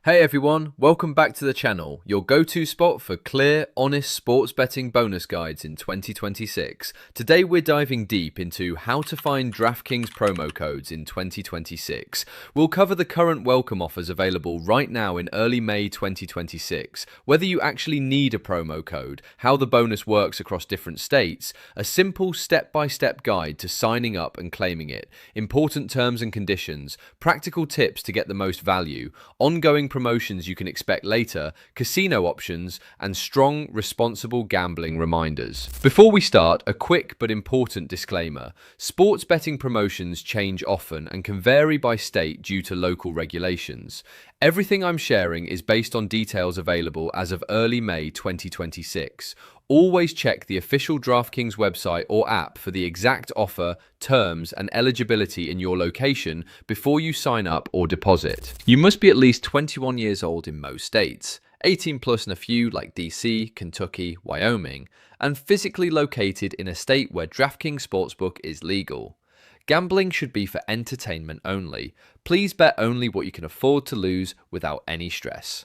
Hey everyone, welcome back to the channel, your go-to spot for clear, honest sports betting bonus guides in 2026. Today we're diving deep into how to find DraftKings promo codes in 2026. We'll cover the current welcome offers available right now in early May 2026, whether you actually need a promo code, how the bonus works across different states, a simple step-by-step guide to signing up and claiming it, important terms and conditions, practical tips to get the most value, ongoing promotions you can expect later, casino options, and strong, responsible gambling reminders. Before we start, a quick but important disclaimer. Sports betting promotions change often and can vary by state due to local regulations. Everything I'm sharing is based on details available as of early May 2026. Always check the official DraftKings website or app for the exact offer, terms, and eligibility in your location before you sign up or deposit. You must be at least 21 years old in most states, 18 plus in a few like DC, Kentucky, Wyoming, and physically located in a state where DraftKings Sportsbook is legal. Gambling should be for entertainment only. Please bet only what you can afford to lose without any stress.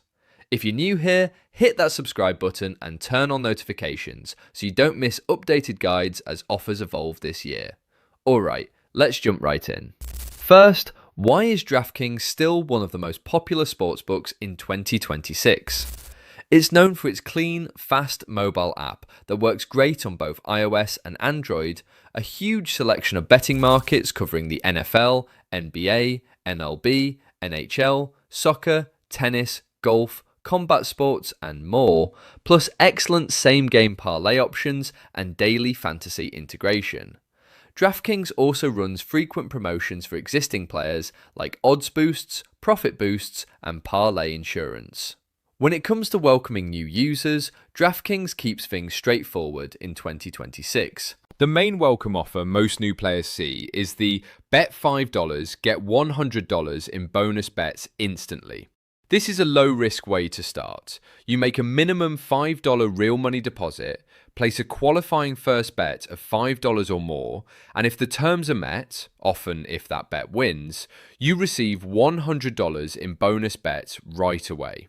If you're new here, hit that subscribe button and turn on notifications so you don't miss updated guides as offers evolve this year. Alright, let's jump right in. First, why is DraftKings still one of the most popular sportsbooks in 2026? It's known for its clean, fast mobile app that works great on both iOS and Android, a huge selection of betting markets covering the NFL, NBA, MLB, NHL, soccer, tennis, golf, combat sports, and more, plus excellent same-game parlay options and daily fantasy integration. DraftKings also runs frequent promotions for existing players like odds boosts, profit boosts, and parlay insurance. When it comes to welcoming new users, DraftKings keeps things straightforward in 2026. The main welcome offer most new players see is the bet $5, get $100 in bonus bets instantly. This is a low-risk way to start. You make a minimum $5 real money deposit, place a qualifying first bet of $5 or more, and if the terms are met, often if that bet wins, you receive $100 in bonus bets right away.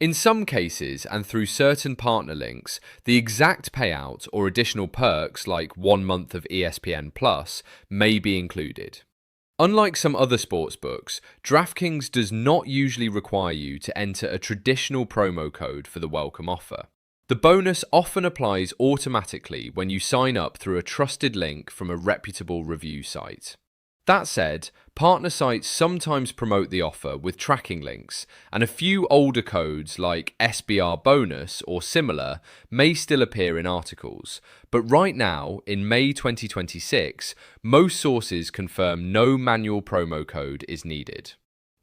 In some cases, and through certain partner links, the exact payout or additional perks like 1 month of ESPN Plus may be included. Unlike some other sportsbooks, DraftKings does not usually require you to enter a traditional promo code for the welcome offer. The bonus often applies automatically when you sign up through a trusted link from a reputable review site. That said, partner sites sometimes promote the offer with tracking links, and a few older codes like SBR bonus or similar may still appear in articles. But right now, in May 2026, most sources confirm no manual promo code is needed.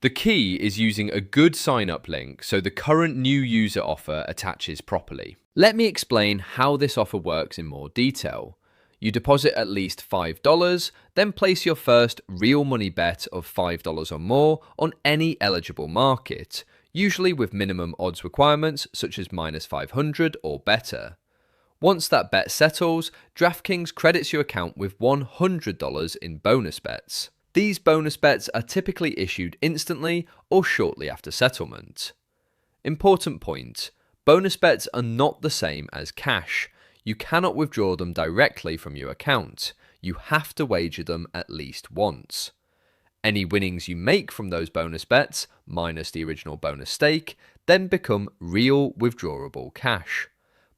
The key is using a good sign-up link so the current new user offer attaches properly. Let me explain how this offer works in more detail. You deposit at least $5, then place your first real money bet of $5 or more on any eligible market, usually with minimum odds requirements such as -500 or better. Once that bet settles, DraftKings credits your account with $100 in bonus bets. These bonus bets are typically issued instantly or shortly after settlement. Important point: bonus bets are not the same as cash. You cannot withdraw them directly from your account. You have to wager them at least once. Any winnings you make from those bonus bets, minus the original bonus stake, then become real withdrawable cash.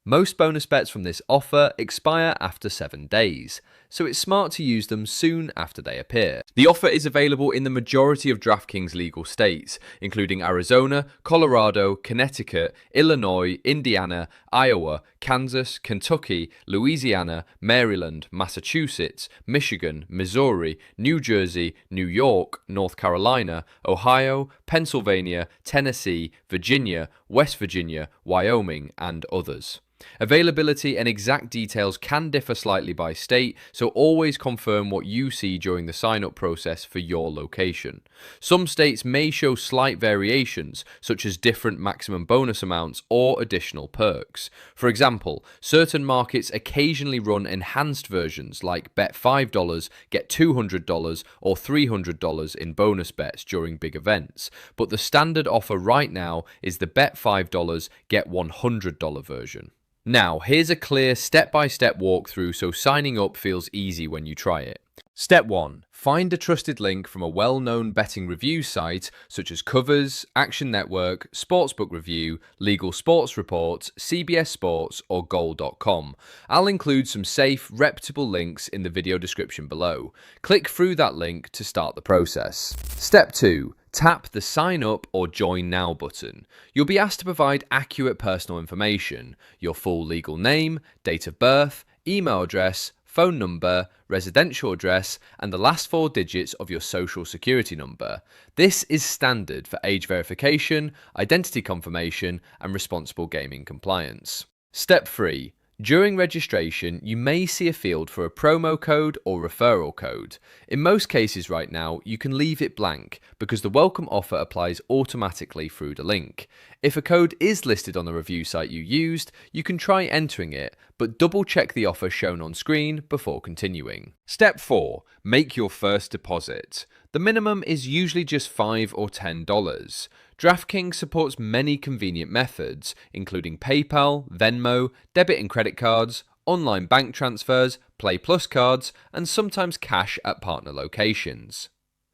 Most bonus bets from this offer expire after 7 days, so it's smart to use them soon after they appear. The offer is available in the majority of DraftKings legal states, including Arizona, Colorado, Connecticut, Illinois, Indiana, Iowa, Kansas, Kentucky, Louisiana, Maryland, Massachusetts, Michigan, Missouri, New Jersey, New York, North Carolina, Ohio, Pennsylvania, Tennessee, Virginia, West Virginia, Wyoming, and others. Availability and exact details can differ slightly by state, so so always confirm what you see during the sign-up process for your location. Some states may show slight variations, such as different maximum bonus amounts or additional perks. For example, certain markets occasionally run enhanced versions like bet $5, get $200 or $300 in bonus bets during big events, but the standard offer right now is the bet $5, get $100 version. Now, here's a clear step-by-step walkthrough so signing up feels easy when you try it. Step 1. Find a trusted link from a well-known betting review site such as Covers, Action Network, Sportsbook Review, Legal Sports Reports, CBS Sports, or Goal.com. I'll include some safe, reputable links in the video description below. Click through that link to start the process. Step 2. Tap the Sign Up or Join Now button. You'll be asked to provide accurate personal information, your full legal name, date of birth, email address, phone number, residential address, and the last 4 digits of your social security number. This is standard for age verification, identity confirmation, and responsible gaming compliance. Step 3. During registration, you may see a field for a promo code or referral code. In most cases right now, you can leave it blank because the welcome offer applies automatically through the link. If a code is listed on the review site you used, you can try entering it, but double check the offer shown on screen before continuing. Step 4. Make your first deposit. The minimum is usually just $5 or $10. DraftKings supports many convenient methods, including PayPal, Venmo, debit and credit cards, online bank transfers, Play Plus cards, and sometimes cash at partner locations.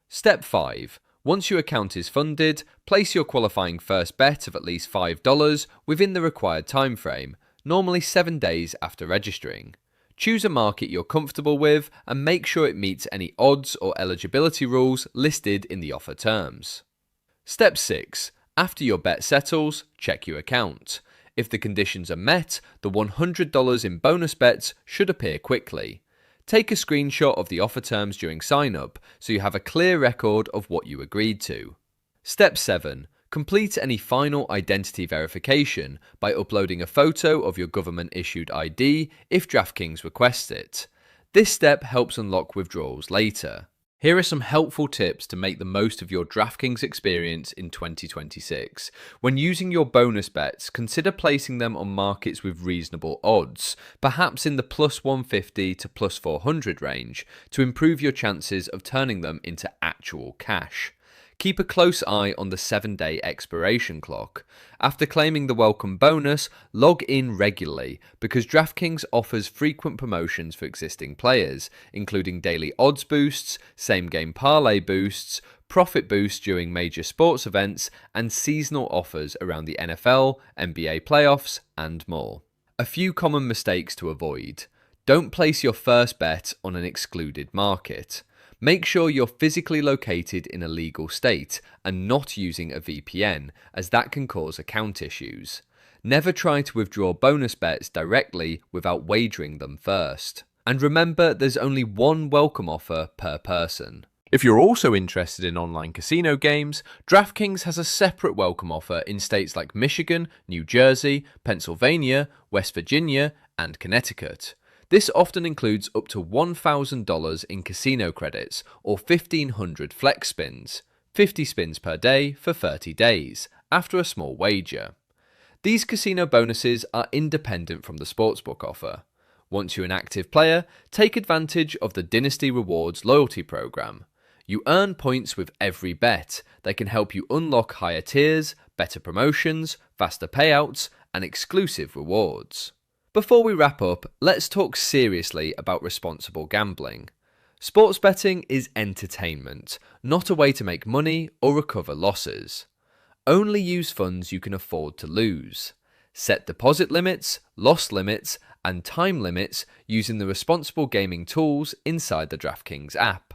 Step 5. Once your account is funded, place your qualifying first bet of at least $5 within the required time frame, normally 7 days after registering. Choose a market you're comfortable with and make sure it meets any odds or eligibility rules listed in the offer terms. Step 6. After your bet settles, check your account. If the conditions are met, the $100 in bonus bets should appear quickly. Take a screenshot of the offer terms during sign-up so you have a clear record of what you agreed to. Step 7. Complete any final identity verification by uploading a photo of your government-issued ID if DraftKings requests it. This step helps unlock withdrawals later. Here are some helpful tips to make the most of your DraftKings experience in 2026. When using your bonus bets, consider placing them on markets with reasonable odds, perhaps in the plus 150 to plus 400 range, to improve your chances of turning them into actual cash. Keep a close eye on the 7-day expiration clock. After claiming the welcome bonus, log in regularly because DraftKings offers frequent promotions for existing players, including daily odds boosts, same-game parlay boosts, profit boosts during major sports events, and seasonal offers around the NFL, NBA playoffs, and more. A few common mistakes to avoid. Don't place your first bet on an excluded market. Make sure you're physically located in a legal state and not using a VPN, as that can cause account issues. Never try to withdraw bonus bets directly without wagering them first. And remember, there's only one welcome offer per person. If you're also interested in online casino games, DraftKings has a separate welcome offer in states like Michigan, New Jersey, Pennsylvania, West Virginia, and Connecticut. This often includes up to $1,000 in casino credits or 1,500 flex spins, 50 spins per day for 30 days, after a small wager. These casino bonuses are independent from the sportsbook offer. Once you're an active player, take advantage of the Dynasty Rewards loyalty program. You earn points with every bet that can help you unlock higher tiers, better promotions, faster payouts, and exclusive rewards. Before we wrap up, let's talk seriously about responsible gambling. Sports betting is entertainment, not a way to make money or recover losses. Only use funds you can afford to lose. Set deposit limits, loss limits, and time limits using the responsible gaming tools inside the DraftKings app.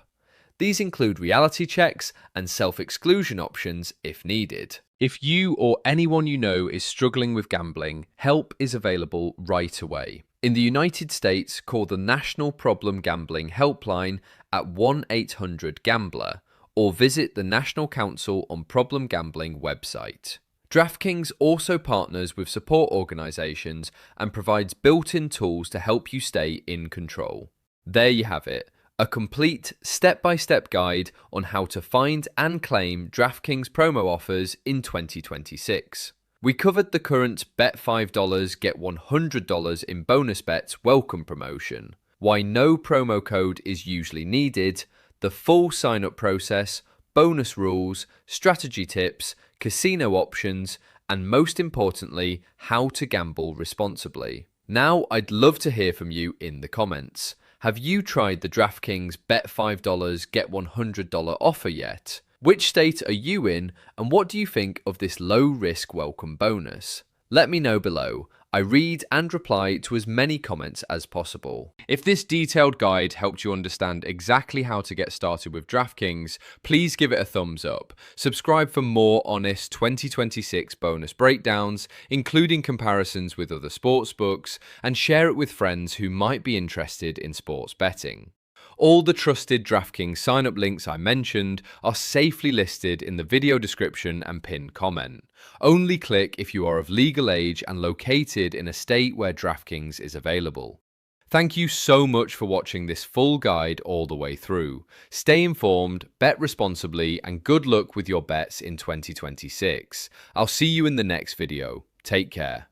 These include reality checks and self-exclusion options if needed. If you or anyone you know is struggling with gambling, help is available right away. In the United States, call the National Problem Gambling Helpline at 1-800-GAMBLER or visit the National Council on Problem Gambling website. DraftKings also partners with support organizations and provides built-in tools to help you stay in control. There you have it, a complete step-by-step guide on how to find and claim DraftKings promo offers in 2026. We covered the current bet $5, get $100 in bonus bets welcome promotion, why no promo code is usually needed, the full sign-up process, bonus rules, strategy tips, casino options, and most importantly, how to gamble responsibly. Now, I'd love to hear from you in the comments. Have you tried the DraftKings bet $5, get $100 offer yet? Which state are you in, and what do you think of this low-risk welcome bonus? Let me know below. I read and reply to as many comments as possible. If this detailed guide helped you understand exactly how to get started with DraftKings, please give it a thumbs up. Subscribe for more honest 2026 bonus breakdowns, including comparisons with other sportsbooks, and share it with friends who might be interested in sports betting. All the trusted DraftKings sign-up links I mentioned are safely listed in the video description and pinned comment. Only click if you are of legal age and located in a state where DraftKings is available. Thank you so much for watching this full guide all the way through. Stay informed, bet responsibly, and good luck with your bets in 2026. I'll see you in the next video. Take care.